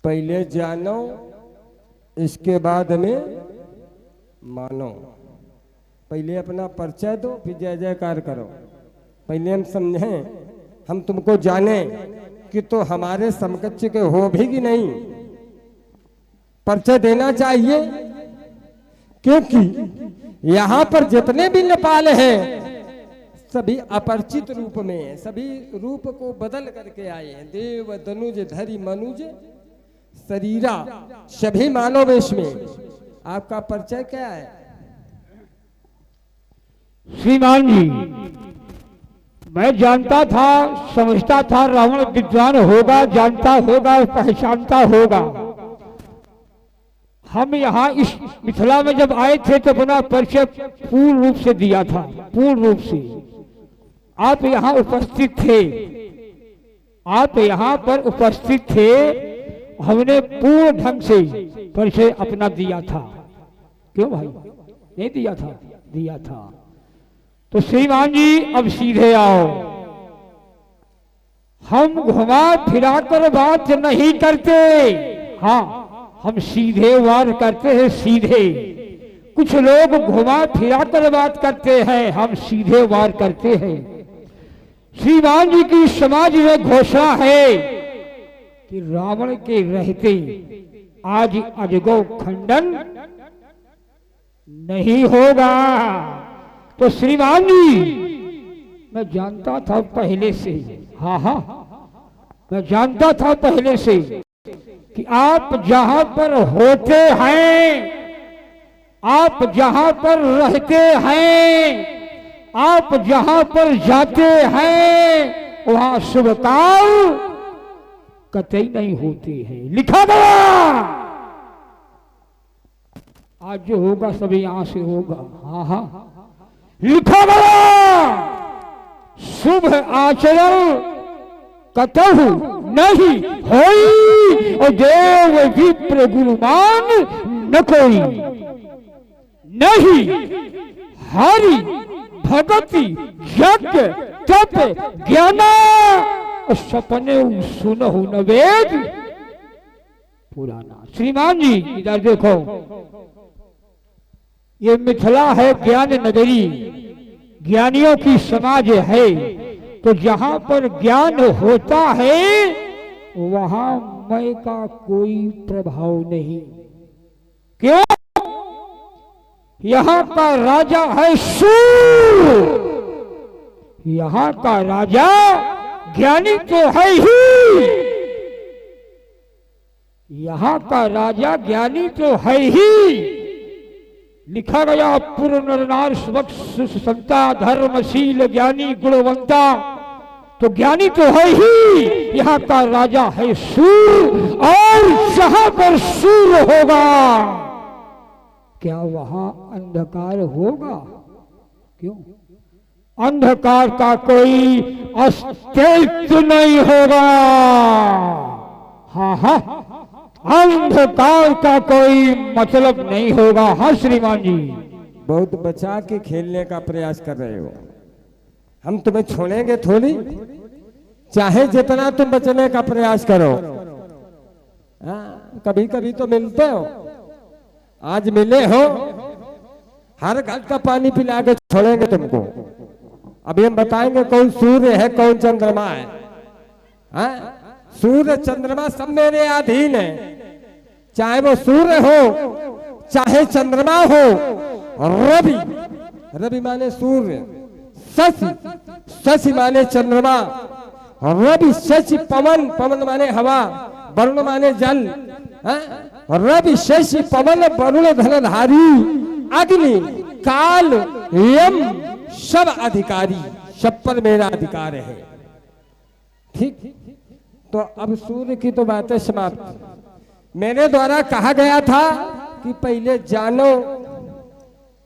पहले जानो इसके बाद हमें मानो। पहले अपना परिचय दो फिर जय जयकार करो। पहले हम समझें, हम तुमको जाने कि तो हमारे समकक्ष के हो भी कि नहीं, परिचय देना चाहिए। क्योंकि यहाँ पर जितने भी नेपाल हैं सभी अपरिचित रूप में हैं, सभी रूप को बदल करके आए हैं। देव दनुज धरि मनुज शरीरा, सभी मानव वेश में। आपका परिचय क्या है? श्रीमान जी, मैं जानता था, समझता था रावण विद्वान होगा, जानता होगा, पहचानता होगा। हम यहाँ इस मिथिला में जब आए थे तो अपना परिचय पूर्ण रूप से दिया था, पूर्ण रूप से। आप यहाँ उपस्थित थे, आप यहाँ पर उपस्थित थे, हमने पूर्ण ढंग से परिचय अपना दिया था। क्यों भाई, नहीं दिया था? दिया था। तो श्रीमान जी अब सीधे आओ। हम घुमा फिरा कर बात नहीं करते, हाँ हम सीधे वार करते हैं, सीधे। कुछ लोग घुमा फिरा कर बात करते हैं, हम सीधे वार करते हैं। श्रीमान जी की समाज में घोषणा है कि रावण के रहते आज अजगौ खंडन नहीं होगा। तो श्रीमान जी, मैं जानता था पहले से, हाँ हाँ मैं जानता था पहले से कि आप जहां पर होते हैं, आप जहां पर रहते हैं, आप जहां पर जाते हैं, वहां शुभ काल कतई नहीं होते हैं। लिखा गया आज जो होगा सभी यहां से होगा, हाँ हाँ लिखा गया शुभ आचरण कतहु नहीं होई, और देव विप्र गुरुमान न कोई। नहीं हरि भगति यज्ञ तप ज्ञान, सपने सुनहु न वेद पुराना। श्रीमान जी इधर देखो, ये मिथिला है ज्ञान नगरी, ज्ञानियों की समाज है। तो जहां पर ज्ञान होता है वहां मैं का कोई प्रभाव नहीं। क्यों? यहां का राजा है सूर, यहां का राजा ज्ञानी तो है ही, यहां का राजा ज्ञानी तो है ही। लिखा गया पूर्ण नरनार संता धर्मशील ज्ञानी गुणवंता। तो ज्ञानी तो है ही, यहाँ का राजा है सूर, और जहां पर सूर होगा क्या वहां अंधकार होगा? क्यों? अंधकार का कोई अस्तित्व नहीं होगा। हाँ हाँ अंधकार का कोई मतलब नहीं होगा। हाँ श्रीमान जी, बहुत बचा के खेलने का प्रयास कर रहे हो। हम तुम्हें छोड़ेंगे थोड़ी, चाहे जितना तुम बचने का प्रयास करो। कभी कभी तो मिलते हो, आज मिले हो, हर घर का पानी पिला के छोड़ेंगे तुमको। अभी हम बताएंगे कौन सूर्य है कौन चंद्रमा है। सूर्य चंद्रमा सब मेरे अधीन है, चाहे वो सूर्य हो चाहे चंद्रमा हो। रवि, रवि माने सूर्य, शशि, शशि माने चंद्रमा, रवि शशि पवन, पवन माने हवा, वरुण माने जल। रवि शशि पवन वरुण धनधारी, अग्नि काल यम सब अधिकारी, सब पर मेरा अधिकार है। ठीक, तो अब सूर्य की तो बातें समाप्त। मेरे द्वारा कहा गया था कि पहले जानो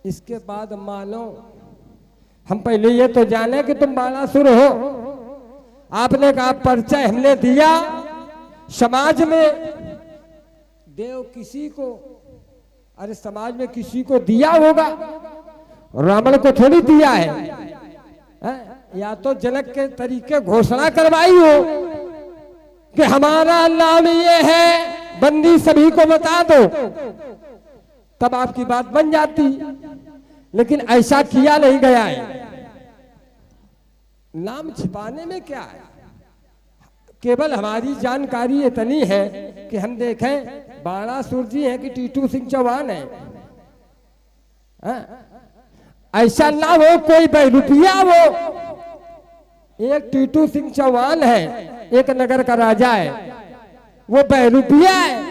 इसके बाद मानो। हम पहले ये तो जाने कि तुम बाणासुर हो। आपने कहा परिचय हमने दिया। समाज में देव किसी को, अरे समाज में किसी को दिया होगा, रावण को थोड़ी दिया है। या तो जनक के तरीके घोषणा करवाई हो कि हमारा नाम ये है, बंदी सभी को बता दो, तब आपकी बात बन जाती। लेकिन ऐसा किया नहीं गया है। नाम छिपाने में क्या है, केवल हमारी जानकारी इतनी है कि हम देखें बाणासुर जी है कि टीटू सिंह चौहान है। ऐसा ना हो कोई बहरूपिया हो। एक टीटू सिंह चौहान है, एक नगर का राजा है, वो बहरूपिया है।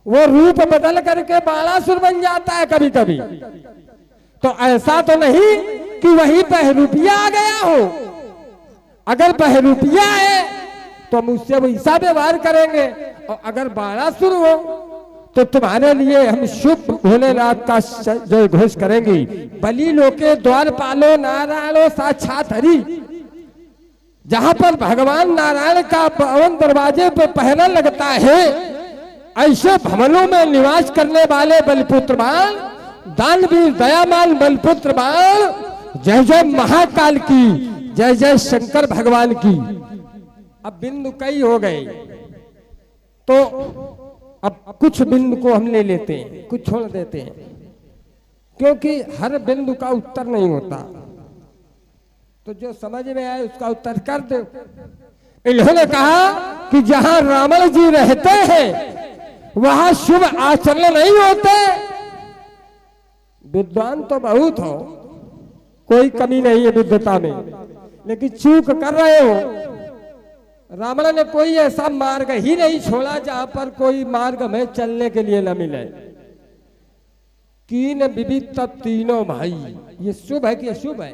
वो रूप बदल करके बाणासुर बन जाता है कभी कभी। तो ऐसा तो नहीं कि वही बहरूपिया आ गया हो। अगर बहरूपिया है तो मुझसे वो ऐसा व्यवहार करेंगे, और अगर बाणासुर हो तो तुम्हारे लिए हम शुभ भोलेनाथ का जय घोष करेंगे। बलि लोके द्वार पालो नारायणो साक्षात हरि। जहां पर भगवान नारायण का पावन दरवाजे पर पहरा लगता है, ऐसे भवनों में निवास करने वाले बलिपुत्र बाण, दानवीर दयामान बलिपुत्र बाण, जय जय महाकाल की, जय जय शंकर भगवान की। अब बिंदु कई हो गए, तो अब कुछ बिंदु को हम ले लेते हैं, कुछ छोड़ देते हैं, क्योंकि हर बिंदु का उत्तर नहीं होता। तो जो समझ में आए उसका उत्तर कर दो। इन्होंने कहा कि जहां रावण जी रहते हैं वहां शुभ आचरण नहीं होते। विद्वान तो बहुत हो, कोई कमी नहीं है विद्वता में, लेकिन चूक कर रहे हो। रावण ने कोई ऐसा मार्ग ही नहीं छोड़ा जहां पर कोई मार्ग में चलने के लिए न मिले। कीन विविध तब तीनों भाई, ये शुभ है कि अशुभ है?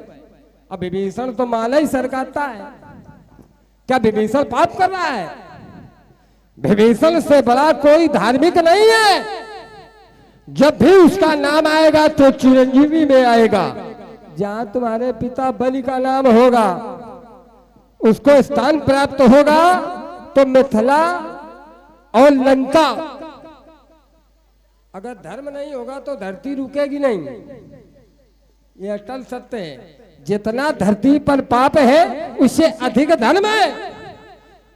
अब विभीषण तो माला ही सरकाता है, क्या विभीषण पाप कर रहा है? विभीषण से बड़ा कोई धार्मिक नहीं है। जब भी उसका नाम आएगा तो चिरंजीवी में आएगा। जहां तुम्हारे पिता बलि का नाम होगा उसको स्थान प्राप्त होगा, तो मिथिला और लंका। अगर धर्म नहीं होगा तो धरती रुकेगी नहीं, ये अटल सत्य है। जितना धरती पर पाप है उससे अधिक धर्म है।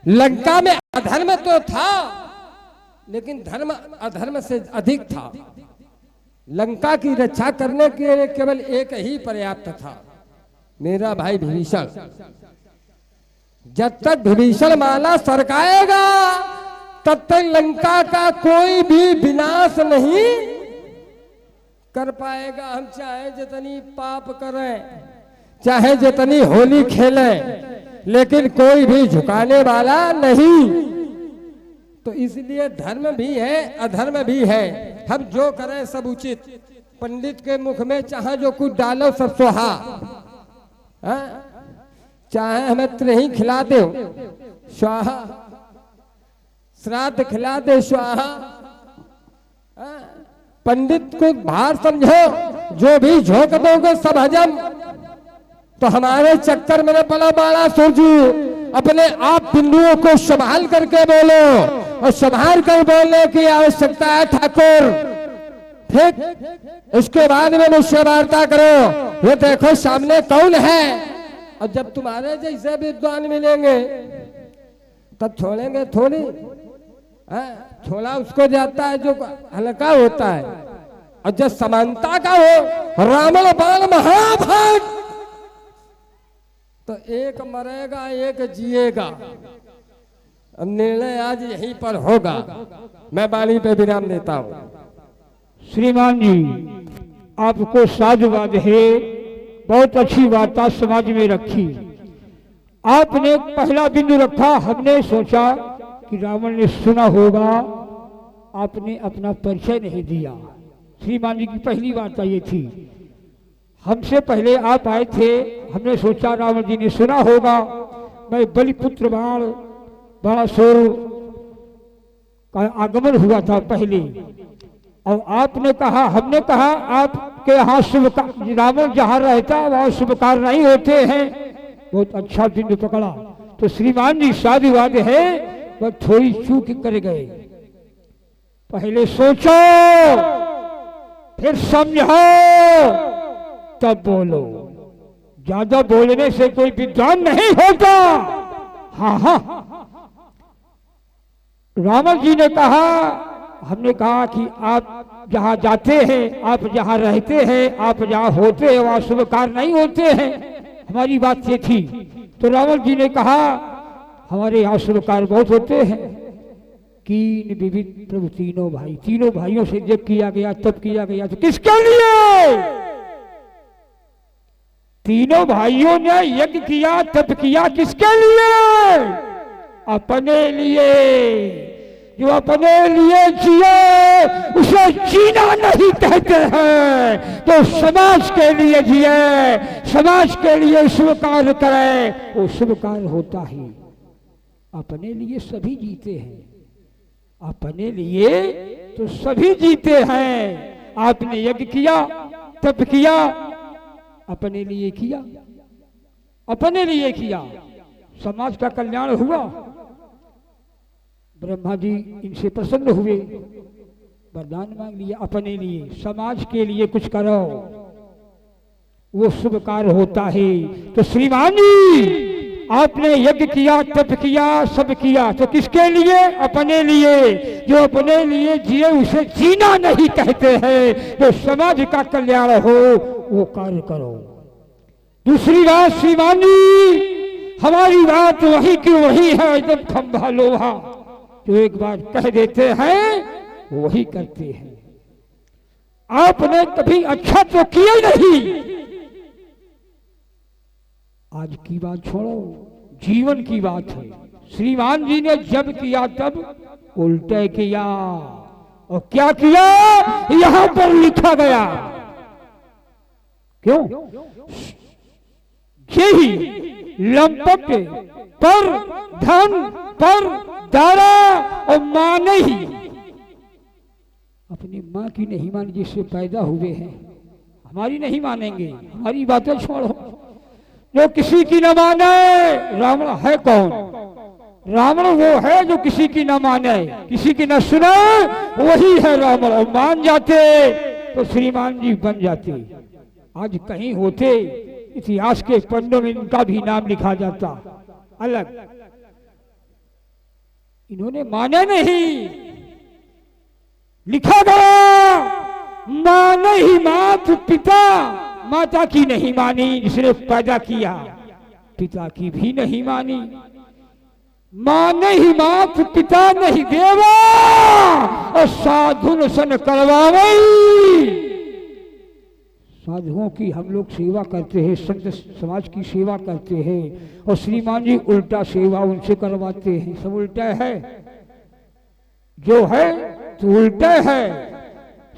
लंका में अधर्म तो था, लेकिन धर्म अधर्म से अधिक था। लंका की रक्षा करने के लिए केवल एक ही पर्याप्त था, मेरा भाई विभीषण। जब तक विभीषण माला सरकाएगा तब तक लंका का कोई भी विनाश नहीं कर पाएगा। हम चाहे जितनी पाप करें, चाहे जितनी होली खेलें, लेकिन कोई भी झुकाने वाला नहीं। तो इसलिए धर्म भी है, अधर्म भी है। हम जो करें सब उचित। पंडित के मुख में चाहे जो कुछ डालो सब सुहा। चाहे हमें त्रही खिला दो स्वाहा, श्राद्ध खिला दे स्वाहा। पंडित को भार समझो, जो भी झोंक दोगे सब हजम। तो हमारे चक्कर में पड़ा बाणासुर जी। अपने आप बिंदुओं को संभाल करके बोलो, और संभाल कर बोलने की आवश्यकता है ठाकुर। ठीक, इसके बाद में मुझसे वार्ता करो। ये देखो सामने कौन है। और जब तुम्हारे जैसे विद्वान मिलेंगे तब छोड़ेंगे थोड़ी। छोड़ा उसको जाता है जो हल्का होता है, और जब समानता का हो, रावण बाण महाभारत, तो एक मरेगा एक जिएगा। अब निर्णय आज यहीं पर होगा। मैं वाणी पे विराम देता हूँ। श्रीमान जी, आपको साधुवाद है, बहुत अच्छी वार्ता समाज में रखी। आपने पहला बिंदु रखा, हमने सोचा कि रावण ने सुना होगा, आपने अपना परिचय नहीं दिया। श्रीमान जी की पहली वार्ता ये थी। हमसे पहले आप आए थे, हमने सोचा रावण जी ने सुना होगा मैं बलिपुत्र बाण बाणासुर का आगमन हुआ था पहले। और आपने कहा, हमने कहा आपके यहाँ शुभ, रावण जहाँ रहता है वहाँ शुभ कार्य नहीं होते हैं। बहुत अच्छा बिंदु पकड़ा। तो श्रीमान जी साधुवाद है, वह थोड़ी चूक कर गए। पहले सोचो फिर समझो तब बोलो। ज्यादा बोलने से कोई विद्वान नहीं होता। हाँ हाँ, रावण जी ने कहा, हमने कहा कि आप जहां जाते हैं, आप जहां रहते हैं, आप जहां होते हैं वहां शुभ कार्य नहीं होते हैं, हमारी बात ये थी। तो रावण जी ने कहा हमारे यहाँ शुभ कार्य बहुत होते हैं। कीन विविध प्रभु तीनों भाई, तीनों भाइयों से जब किया गया तब किया गया, तो किसके लिए? तीनों भाइयों ने यज्ञ किया तब किया, किसके लिए? अपने लिए। जो अपने लिए जिए उसे जीना नहीं कहते हैं। तो समाज के लिए जिए, समाज के लिए शुभ कार्य करे, वो शुभ कार्य होता ही। अपने लिए सभी जीते हैं, अपने लिए तो सभी जीते हैं। आपने यज्ञ किया तप किया, अपने लिए किया, अपने लिए किया, समाज का कल्याण हुआ। ब्रह्मा जी इनसे प्रसन्न हुए, वरदान मांग लिया अपने लिए, समाज के लिए कुछ करो, वो शुभ कार्य होता है। तो श्रीमान जी आपने यज्ञ किया तप किया सब किया, तो किसके लिए? अपने लिए। जो अपने लिए जिए उसे जीना नहीं कहते हैं। जो समाज का कल्याण हो वो कार्य करो। दूसरी बात श्रीमान जी, हमारी बात वही की वही है, एकदम खंभा लोहा। जो एक बार कह देते हैं वही करते हैं। आपने कभी अच्छा तो किया नहीं। आज की बात छोड़ो, जीवन की बात है। श्रीमान जी ने जब किया तब उल्टे किया, और क्या किया यहां पर लिखा गया। क्यों? यही लंपट पर धन पर दारा और मां नहीं, अपनी मां की नहीं मानी जिससे पैदा हुए हैं, हमारी नहीं मानेंगे। हमारी बातें छोड़ो, जो किसी की न माने। रावण है कौन? रावण वो है जो किसी की न माने, किसी की न सुने, वही है रावण। और मान जाते तो श्रीमान जी बन जाते। आज कहीं होते इतिहास के पन्नों में इनका भी नाम लिखा जाता अलग। इन्होंने माने नहीं, लिखा गया माने ही मात पिता, माता की नहीं मानी जिसने पैदा किया, पिता की भी नहीं मानी। माने ही मात पिता नहीं देवा, और साधुन सन करवावई। साधुओं की हम लोग सेवा करते हैं, संत समाज की सेवा करते हैं, और श्रीमान जी उल्टा सेवा उनसे करवाते हैं। सब उल्टा है, जो है तो उल्टा है।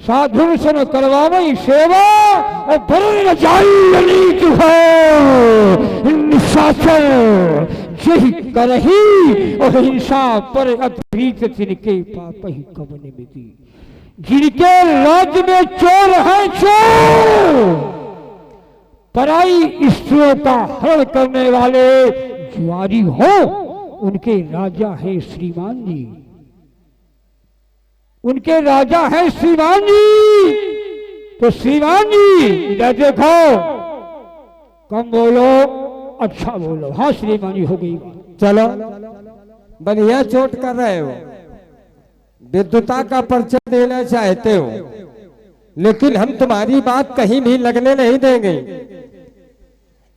साधु सन करवावई सेवा, और बरन जाई निशाचर यही करही, और हिंसा पर अतप्रीत तिनके पाप ही कवन मिति। जिनके राज्य में चोर है चोर, पराई स्त्रियों का हरण करने वाले जुआरी हो, उनके राजा है श्रीमान जी, उनके राजा है श्रीमान जी। तो श्रीमान जी इधर देखो, कम बोलो अच्छा बोलो। हाँ श्रीमान जी हो गई बात। चलो बढ़िया चोट कर रहे हो, विद्वता का परिचय देना चाहते हो, लेकिन हम तुम्हारी बात कहीं भी लगने नहीं देंगे।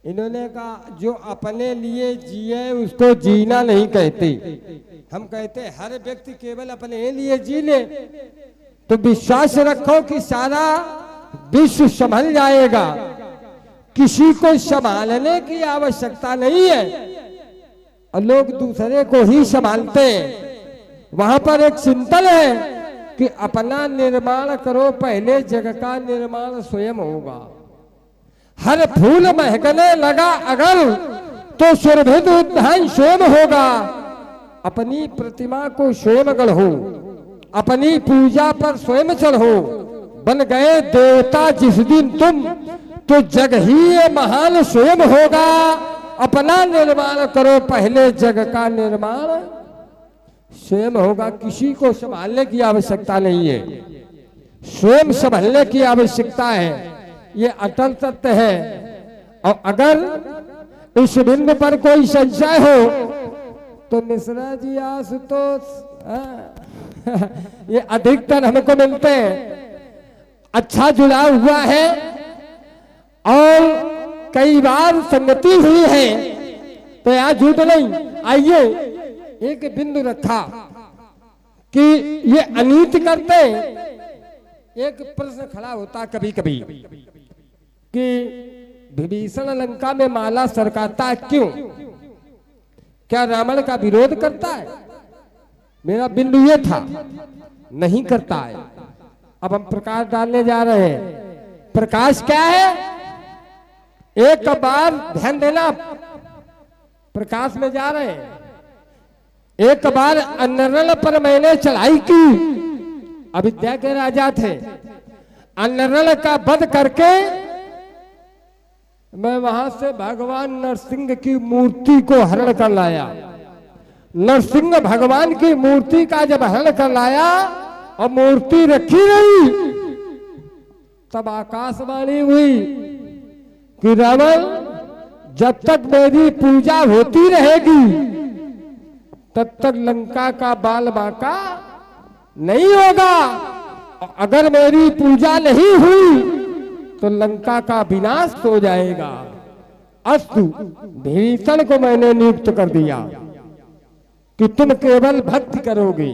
इन्होंने कहा जो अपने लिए जिए उसको जीना नहीं कहते, हम कहते हर व्यक्ति केवल अपने लिए जी ले। तो विश्वास रखो कि सारा विश्व संभल जाएगा, किसी को संभालने की आवश्यकता नहीं है, और लोग दूसरे को ही संभालते हैं। वहां पर एक चिंतन है कि अपना निर्माण करो, पहले जग का निर्माण स्वयं होगा। हर फूल महकने लगा अगर, तो सुरभित उद्यान स्वयं होगा। अपनी प्रतिमा को स्वयं गढ़ो, अपनी पूजा पर स्वयं चढ़ो। बन गए देवता जिस दिन तुम, तो जग ही ये महान स्वयं होगा। अपना निर्माण करो, पहले जग का निर्माण स्वयं होगा। किसी को संभालने की आवश्यकता नहीं है, स्वयं संभालने की आवश्यकता है। ये अटल तत्व है। और अगर इस बिंदु पर कोई संशय हो तो मिश्रा जी आशुतोष ये अधिकतर हमको मिलते हैं। अच्छा जुड़ाव हुआ है और कई बार संगति हुई है, तो यहाँ झूठ नहीं। आइए एक बिंदु रखा कि ये अनीति करते हैं। एक प्रश्न खड़ा होता कभी कभी कि विभीषण लंका में माला सरकाता है क्यों? क्या रावण का विरोध करता है? मेरा बिंदु ये था, नहीं करता है। अब हम प्रकाश डालने जा रहे हैं। प्रकाश क्या है? एक बार ध्यान देना, प्रकाश में जा रहे हैं। एक बार अन्नरल पर मैंने चढ़ाई की, अविद्या के राजा थे। अन्नरल का वध करके मैं वहां से भगवान नरसिंह की मूर्ति को हरण कर लाया। नरसिंह भगवान की मूर्ति का जब हरण कर लाया और मूर्ति रखी रही, तब आकाशवाणी हुई कि रावण, जब तक मेरी पूजा होती रहेगी तब तक लंका का बाल बांका नहीं होगा। अगर मेरी पूजा नहीं हुई तो लंका का विनाश हो जाएगा। अस्तु, विभीषण को मैंने नियुक्त कर दिया कि तुम केवल भक्ति करोगे।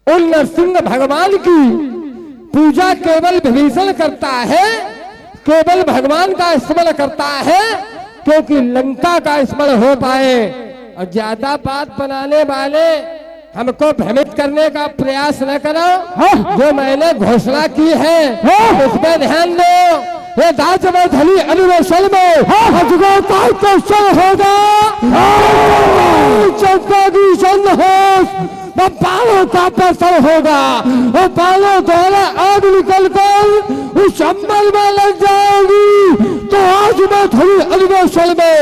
उन नरसिंह भगवान की पूजा केवल विभीषण करता है, केवल भगवान का स्मरण करता है, क्योंकि लंका का स्मरण हो पाए। और ज्यादा बात बनाने वाले हमको भ्रमित करने का प्रयास न करो। जो मैंने घोषणा की है उसमें ध्यान दो। ये दाज में धनी अनुवेशन में अजगो का क्वेश्चन होगा। वो बालों का प्रसर होगा, वो बालों द्वारा आग निकल कर उस चंबल में लग जाएगी। तो आज मैं थोड़ी अन्वेषण में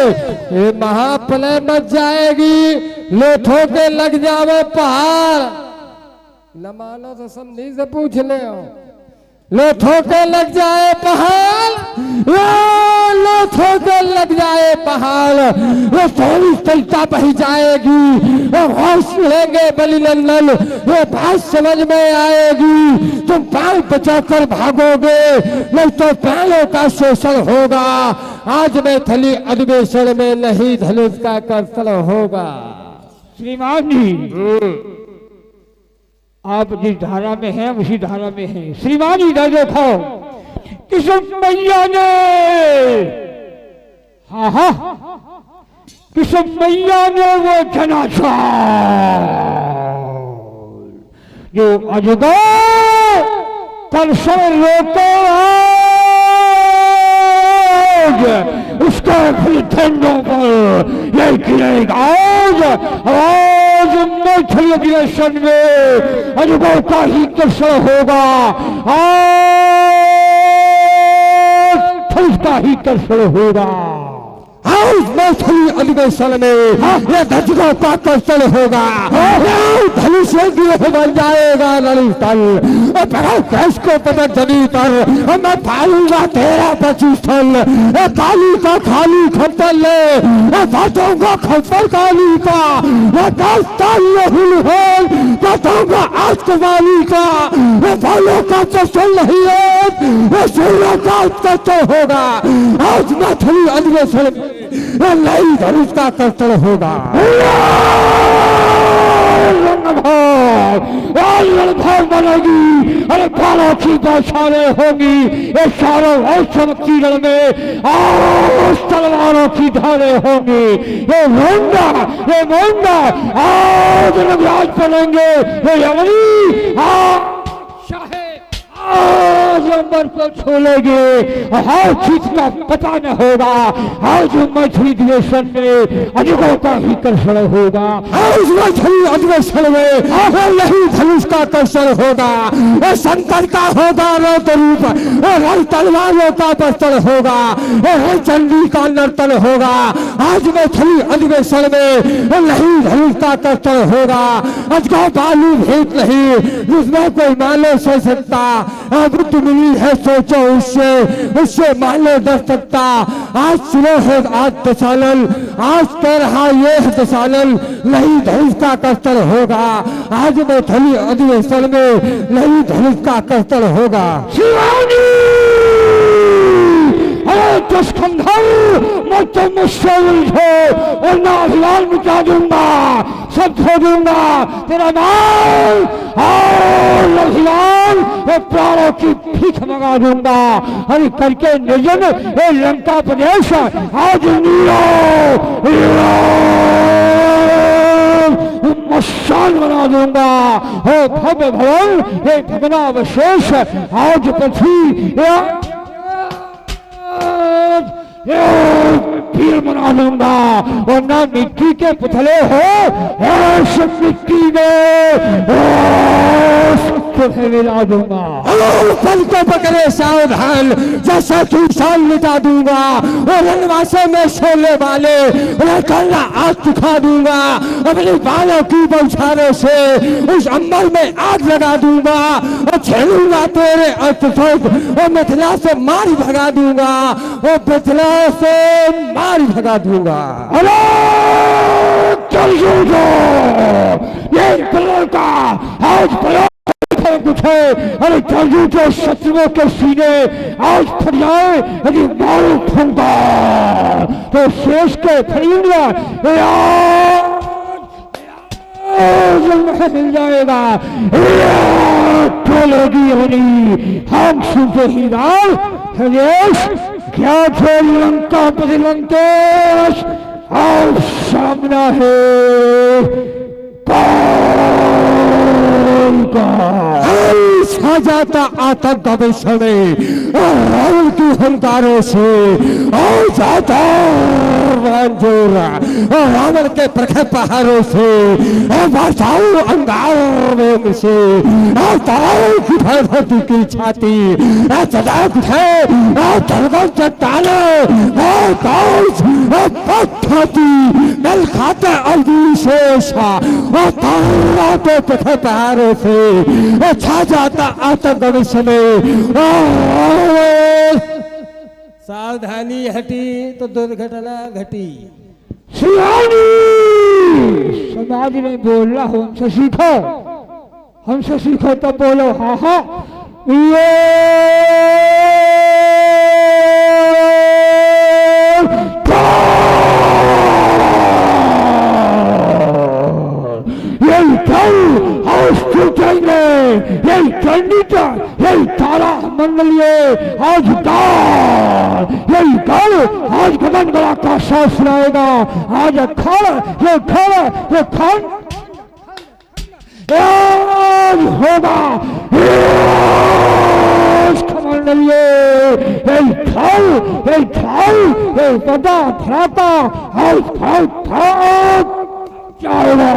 ये महाप्रलय मच जाएगी। लोथों के लग जावे पहाड़, न मानो तो समझी से पूछ ले। लोथों के लग जाए पहाड़, लोथों के लग जाए पहाड़, वो थोड़ी चलता बही जाएगी। वो होश लेंगे बलिनंदन, वो बात समझ में आएगी। तुम प्राण बचाकर भागोगे, नहीं तो प्राणों का शोषण होगा। आज मैं थली अधिवेशन में नहीं, धनुष का कर्तन होगा। श्रीमान जी, आप जिस धारा में हैं उसी धारा में हैं। श्रीमान जी देखो, किस्म मैया ने, हाँ, किस्म मैया ने वो जनाचा जो अजगर कर्षण रोते उसके फिर ठंडों पर यही गिरेगा। आज मैथिली अधिवेशन में अजगर का ही कर्षण होगा, आज का ही कर्षण होगा। मैथिली अधिवेशन में ये धनुषों का कर्षण होगा। धनुष बन जाएगा ललितल, भैंस को पटक जमीन पर मैं पालूंगा तेरा पचीस्थल। काली का खाली खप्पर ले बांटूंगा खप्पर काली का, बताऊंगा आज कवाली का। बालों का कर्षण नहीं है, सूर्यों का उत्कर्षण होगा। आज मैथिली अधिवेशन नई धनुष का कर्तन होगा। भाव बनेगी, अरे बालों की बौछारें होगी। ये चारों ओर चमकती रण में तलवारों की धारें होंगी। ये मोंडा आज नवराज बनेंगे। ये यमनी आज अंबर को छोड़ेंगे, हर चीज का पता न होगा। आज मैथिली अधिवेशन में अजगरों का ही कर्षण होगा। आज मैथिली अधिवेशन में नहीं धनुष का कर्षण होगा। शंकर का होगा रौद्र रूप, तलवारों का बर्तन होगा, चंडी का नर्तन होगा। आज मैथिली अधिवेशन में नहीं धनुष का कर्षण होगा। अजगर बालू भेद नहीं, जिसमें कोई मानो सह सकता। बुद्ध मिली है सोचो उससे मानो डर सकता। आज सुनो है आज दशानन, आज कह रहा ये है दशानन, नहीं धनुष का कस्तर होगा। आज मैथिली अधिवेशन में नहीं धनुष का कस्तर होगा। शिवानी अरे दुष्कंधर मत मुझसे उलझो वरना अभिमान मिटा दूंगा, सब खो दूंगा तेरा माल और अभिमान प्राणों की भीख मंगा दूंगा। अरे करके निर्जन ये लंका प्रदेश आज मशाल बना दूंगा। हो भव्य भवन हे भग्नावशेष आज पृथ्वी फिर बना दूंगा। और ना मिट्टी के पुतले हो ऐसे मिट्टी में मिला दूंगा। फल को पकड़े सावधान जैसा तूफान मिटा दूंगा। और रनवासे में शोले वाले कल्ला आग चुका दूंगा। अपने बालों की बौछारों से उस अंबर में आग लगा दूंगा और छेड़ूंगा तेरे अस्त्र और मिथिला से मारी भगा दूंगा और मिथिला से मारी भगा दूंगा। अरे चल ये प्रलय का आज प्रयोग कुछ है। अरे जल्दी जो शत्रुओं के सीने आज फट जाए यदि मारू ठूंगा तो शेष के फरींगा मिल जाएगा। टोलेगी होनी हम सुनते ही राम हरेश क्या थे लंका प्रतिलंकेश और सामना है छा जाता आतंक भविष्य में रावण की हंकारों से और जाता रंजोर रावण के प्रखर पहाड़ों से और वर्षाओं अंगारों से और तारों की धरती की छाती चटाक है और दरगम चट्टाने और काउच और पत्थाती नल खाते अविशेष और तारों के प्रखर पहाड़ों से छा जाता आतंक भविष्य में। सावधानी हटी तो दुर्घटना घटी। शिवानी समाज में बोलना हमसे सीखो, हमसे सीखो तो बोलो हाँ हाँ। यही चंडीता यही तारा मंडलीय आज यही कल आज गगन गला का सांस लाएगा। आज ये खंड होगा मंडलीय यही थल पता धराता आज जाएगा।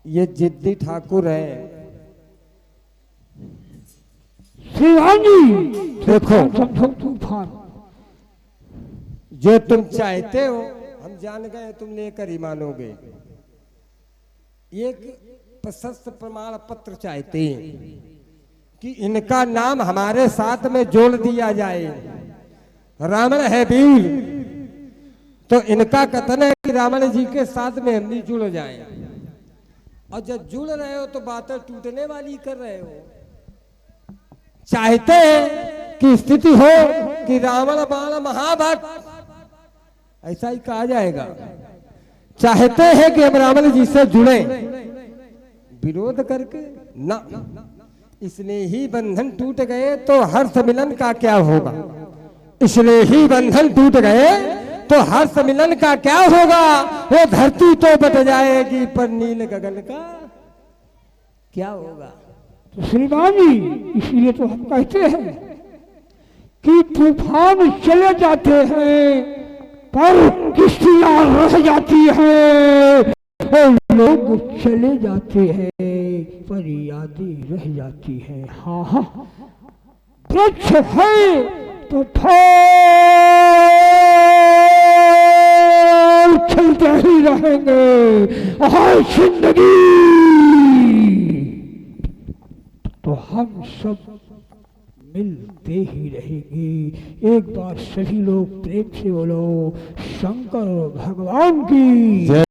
ये जिद्दी ठाकुर है। शिवाजी देखो तूफान जो तुम चाहते हो हम जान गए तुम लेकर ही मानोगे। एक प्रशस्त प्रमाण पत्र चाहते हैं कि इनका नाम हमारे साथ में जोड़ दिया जाए। रावण है वीर तो इनका कथन है कि रावण जी के साथ में हम भी जुड़ जाएं। और जब जुड़ रहे हो तो बातें टूटने वाली कर रहे हो। चाहते हैं कि स्थिति हो कि रावण बाण महाभट ऐसा ही कहा जाएगा। चाहते हैं कि हम रावण जी से जुड़े, विरोध करके ना। इसलिए ही बंधन टूट गए तो हर्ष मिलन का क्या होगा। इसलिए ही बंधन टूट गए तो हर्ष मिलन का क्या होगा। वो धरती तो बट जाएगी पर नील गगन का क्या होगा। तो श्रीमान जी इसीलिए तो हम कहते हैं कि तूफान चले जाते हैं पर किश्तियां रह जाती हैं और लोग चले जाते हैं पर यादें रह जाती हैं। हाँ हाँ वृक्ष है तो चलते ही रहेंगे और जिंदगी तो हम सब मिलते ही रहेंगे। एक बार सभी लोग प्रेम से बोलो शंकर भगवान की।